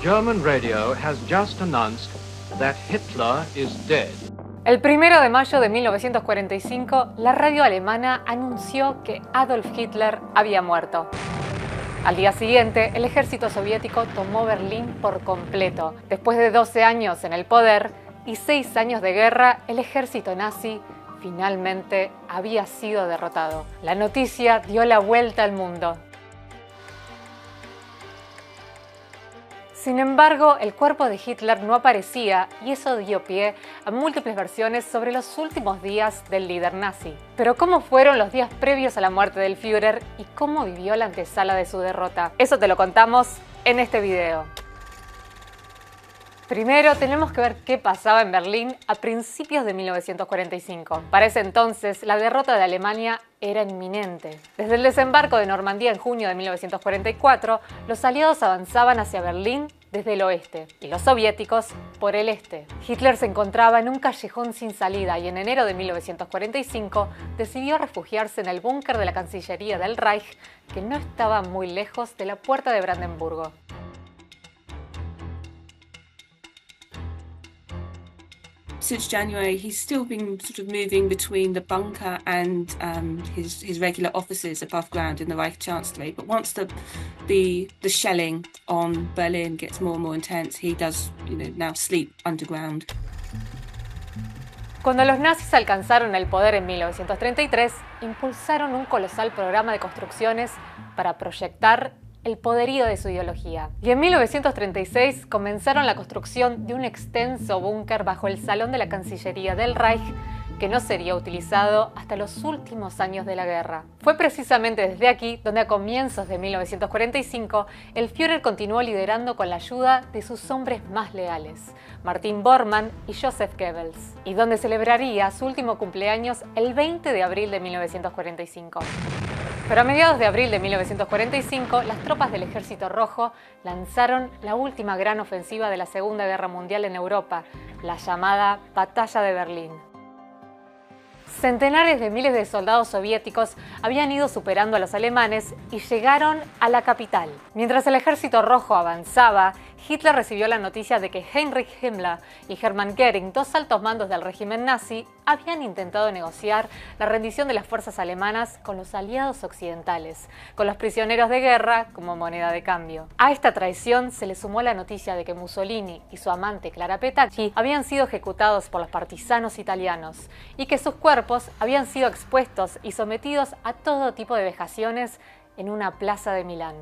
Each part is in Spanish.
German radio has just announced that Hitler is dead. El 1 de mayo de 1945, la radio alemana anunció que Adolf Hitler había muerto. Al día siguiente, el ejército soviético tomó Berlín por completo. Después de 12 años en el poder y 6 años de guerra, el ejército nazi finalmente había sido derrotado. La noticia dio la vuelta al mundo. Sin embargo, el cuerpo de Hitler no aparecía y eso dio pie a múltiples versiones sobre los últimos días del líder nazi. Pero ¿cómo fueron los días previos a la muerte del Führer y cómo vivió la antesala de su derrota? Eso te lo contamos en este video. Primero, tenemos que ver qué pasaba en Berlín a principios de 1945. Para ese entonces, la derrota de Alemania era inminente. Desde el desembarco de Normandía en junio de 1944, los aliados avanzaban hacia Berlín desde el oeste y los soviéticos por el este. Hitler se encontraba en un callejón sin salida y en enero de 1945 decidió refugiarse en el búnker de la Cancillería del Reich, que no estaba muy lejos de la Puerta de Brandenburgo. Since January, he's still been sort of moving between the bunker and his regular offices above ground in the Reich Chancellery. But once the shelling on Berlin gets more and more intense, he does, now sleep underground. Cuando los nazis alcanzaron el poder en 1933, impulsaron un colosal programa de construcciones para proyectar el poderío de su ideología. Y en 1936 comenzaron la construcción de un extenso búnker bajo el salón de la Cancillería del Reich que no sería utilizado hasta los últimos años de la guerra. Fue precisamente desde aquí donde a comienzos de 1945 el Führer continuó liderando con la ayuda de sus hombres más leales, Martin Bormann y Joseph Goebbels, y donde celebraría su último cumpleaños el 20 de abril de 1945. Pero a mediados de abril de 1945, las tropas del Ejército Rojo lanzaron la última gran ofensiva de la Segunda Guerra Mundial en Europa, la llamada Batalla de Berlín. Centenares de miles de soldados soviéticos habían ido superando a los alemanes y llegaron a la capital. Mientras el Ejército Rojo avanzaba, Hitler recibió la noticia de que Heinrich Himmler y Hermann Göring, dos altos mandos del régimen nazi, habían intentado negociar la rendición de las fuerzas alemanas con los aliados occidentales, con los prisioneros de guerra como moneda de cambio. A esta traición se le sumó la noticia de que Mussolini y su amante Clara Petacci habían sido ejecutados por los partisanos italianos y que sus cuerpos habían sido expuestos y sometidos a todo tipo de vejaciones en una plaza de Milán.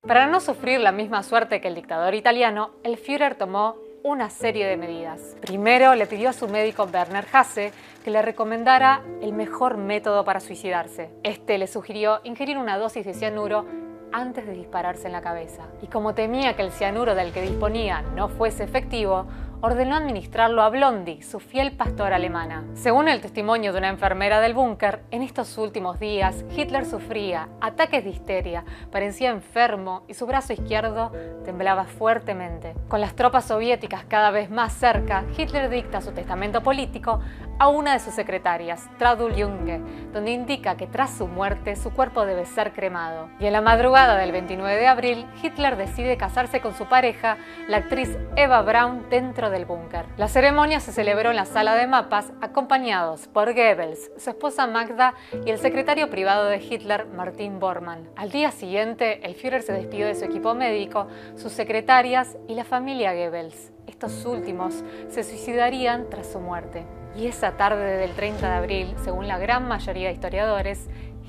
Para no sufrir la misma suerte que el dictador italiano, el Führer tomó una serie de medidas. Primero, le pidió a su médico Werner Hasse que le recomendara el mejor método para suicidarse. Este le sugirió ingerir una dosis de cianuro antes de dispararse en la cabeza. Y como temía que el cianuro del que disponía no fuese efectivo, ordenó administrarlo a Blondie, su fiel pastora alemana. Según el testimonio de una enfermera del búnker, en estos últimos días Hitler sufría ataques de histeria, parecía enfermo y su brazo izquierdo temblaba fuertemente. Con las tropas soviéticas cada vez más cerca, Hitler dicta su testamento político a una de sus secretarias, Traudl Junge, donde indica que tras su muerte su cuerpo debe ser cremado. Y en la madrugada del 29 de abril, Hitler decide casarse con su pareja, la actriz Eva Braun, dentro del búnker. La ceremonia se celebró en la sala de mapas, acompañados por Goebbels, su esposa Magda y el secretario privado de Hitler, Martin Bormann. Al día siguiente, el Führer se despidió de su equipo médico, sus secretarias y la familia Goebbels. Estos últimos se suicidarían tras su muerte. Y esa tarde del 30 de abril, según la gran mayoría de historiadores,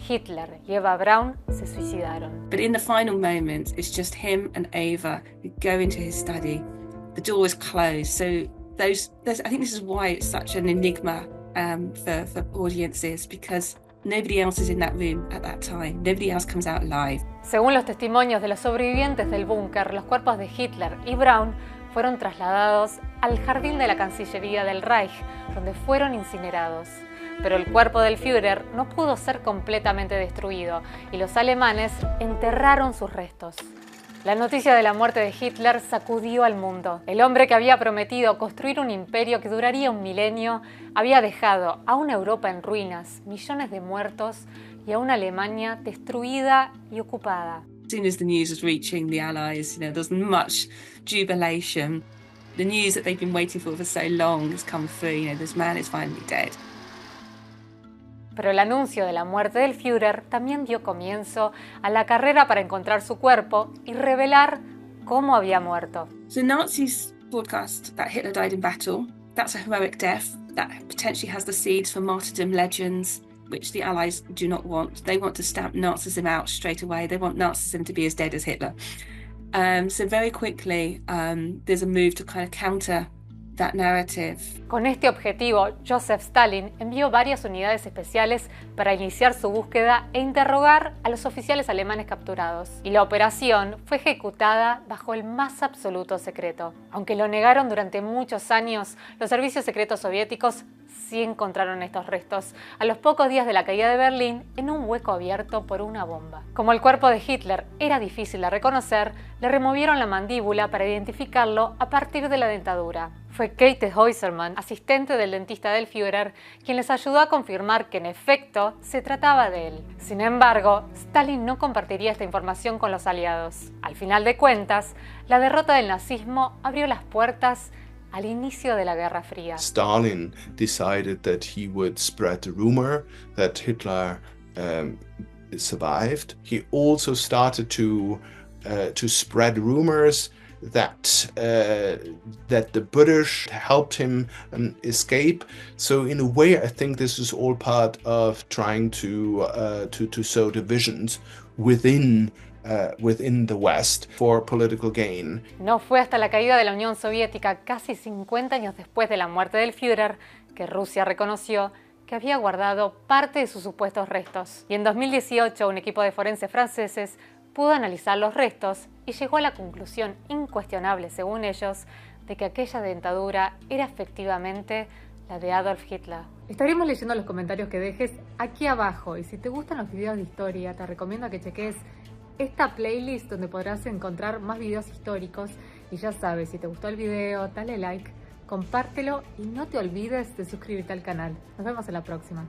Hitler y Eva Braun se suicidaron. But in the final moments, it's just him and Eva who go into his study. The door is closed, so I think this is why it's such an enigma for audiences, because nobody else is in that room at that time. Nobody else comes out alive. Según los testimonios de los sobrevivientes del búnker, los cuerpos de Hitler y Braun fueron trasladados al jardín de la Cancillería del Reich, donde fueron incinerados. Pero el cuerpo del Führer no pudo ser completamente destruido y los alemanes enterraron sus restos. La noticia de la muerte de Hitler sacudió al mundo. El hombre que había prometido construir un imperio que duraría un milenio había dejado a una Europa en ruinas, millones de muertos y a una Alemania destruida y ocupada. As soon as the news was reaching the Allies, there was much jubilation. The news that they've been waiting for so long has come through. This man is finally dead. Pero el anuncio de la muerte del Führer también dio comienzo a la carrera para encontrar su cuerpo y revelar cómo había muerto. So Nazis broadcast that Hitler died in battle. That's a heroic death that potentially has the seeds for martyrdom legends, which the Allies do not want. They want to stamp Nazism out straight away. They want Nazism to be as dead as Hitler. So very quickly, there's a move to kind of counter that narrative. Con este objetivo, Joseph Stalin envió varias unidades especiales para iniciar su búsqueda e interrogar a los oficiales alemanes capturados. Y la operación fue ejecutada bajo el más absoluto secreto. Aunque lo negaron durante muchos años, los servicios secretos soviéticos sí encontraron estos restos a los pocos días de la caída de Berlín en un hueco abierto por una bomba. Como el cuerpo de Hitler era difícil de reconocer, le removieron la mandíbula para identificarlo a partir de la dentadura. Fue Käthe Häusermann, asistente del dentista del Führer, quien les ayudó a confirmar que en efecto se trataba de él. Sin embargo, Stalin no compartiría esta información con los aliados. Al final de cuentas, la derrota del nazismo abrió las puertas al inicio de la Guerra Fría. Stalin decided that he would spread the rumor that Hitler survived. He also started to spread rumors that the British helped him escape. So in a way, I think this is all part of trying to sow divisions within the West for political gain. No fue hasta la caída de la Unión Soviética, casi 50 años después de la muerte del Führer, que Rusia reconoció que había guardado parte de sus supuestos restos. Y en 2018, un equipo de forenses franceses pudo analizar los restos y llegó a la conclusión incuestionable, según ellos, de que aquella dentadura era efectivamente la de Adolf Hitler. Estaremos leyendo los comentarios que dejes aquí abajo, y si te gustan los videos de historia, te recomiendo que cheques esta playlist donde podrás encontrar más videos históricos. Y ya sabes, si te gustó el video, dale like, compártelo y no te olvides de suscribirte al canal. Nos vemos en la próxima.